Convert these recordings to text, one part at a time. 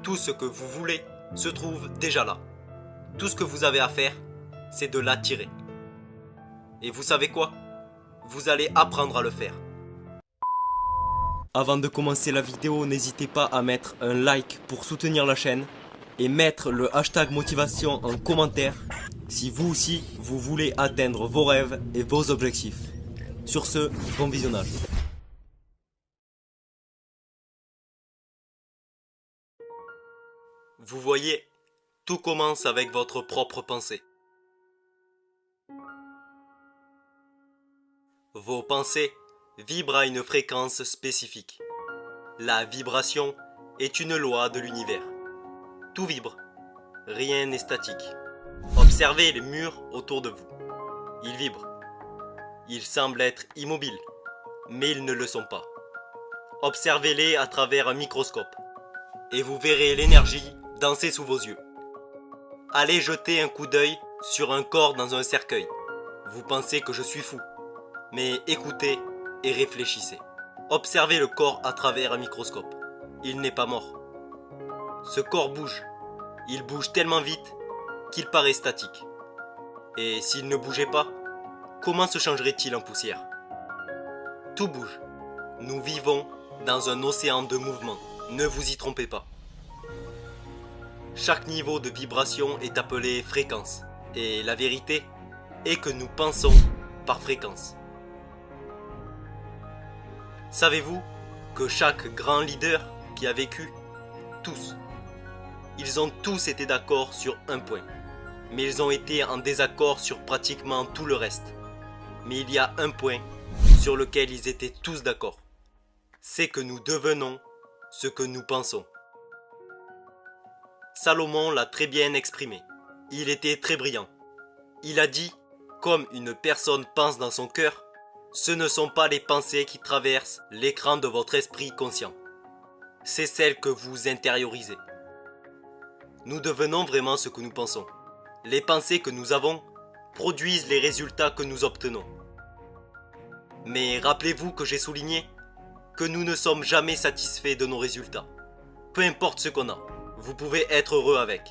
Tout ce que vous voulez se trouve déjà là. Tout ce que vous avez à faire, c'est de l'attirer. Et vous savez quoi? Vous allez apprendre à le faire. Avant de commencer la vidéo, n'hésitez pas à mettre un like pour soutenir la chaîne et mettre le hashtag motivation en commentaire si vous aussi vous voulez atteindre vos rêves et vos objectifs. Sur ce, bon visionnage. Vous voyez, tout commence avec votre propre pensée. Vos pensées vibrent à une fréquence spécifique. La vibration est une loi de l'univers. Tout vibre, rien n'est statique. Observez les murs autour de vous. Ils vibrent. Ils semblent être immobiles, mais ils ne le sont pas. Observez-les à travers un microscope et vous verrez l'énergie danser sous vos yeux. Allez jeter un coup d'œil sur un corps dans un cercueil. Vous pensez que je suis fou, mais écoutez et réfléchissez. Observez le corps à travers un microscope. Il n'est pas mort. Ce corps bouge. Il bouge tellement vite qu'il paraît statique. Et s'il ne bougeait pas, comment se changerait-il en poussière? Tout bouge. Nous vivons dans un océan de mouvement. Ne vous y trompez pas. Chaque niveau de vibration est appelé fréquence. Et la vérité est que nous pensons par fréquence. Savez-vous que chaque grand leader qui a vécu, tous, ils ont tous été d'accord sur un point. Mais ils ont été en désaccord sur pratiquement tout le reste. Mais il y a un point sur lequel ils étaient tous d'accord. C'est que nous devenons ce que nous pensons. Salomon l'a très bien exprimé. Il était très brillant. Il a dit, comme une personne pense dans son cœur, ce ne sont pas les pensées qui traversent l'écran de votre esprit conscient. C'est celles que vous intériorisez. Nous devenons vraiment ce que nous pensons. Les pensées que nous avons produisent les résultats que nous obtenons. Mais rappelez-vous que j'ai souligné que nous ne sommes jamais satisfaits de nos résultats. Peu importe ce qu'on a, vous pouvez être heureux avec.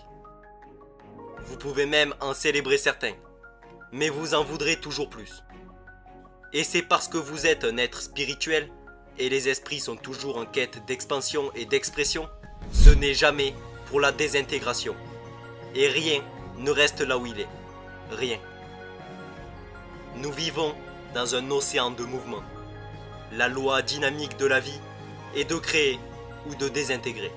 Vous pouvez même en célébrer certains, mais vous en voudrez toujours plus. Et c'est parce que vous êtes un être spirituel et les esprits sont toujours en quête d'expansion et d'expression, ce n'est jamais pour la désintégration. Et rien ne reste là où il est. Rien. Nous vivons dans un océan de mouvement. La loi dynamique de la vie est de créer ou de désintégrer.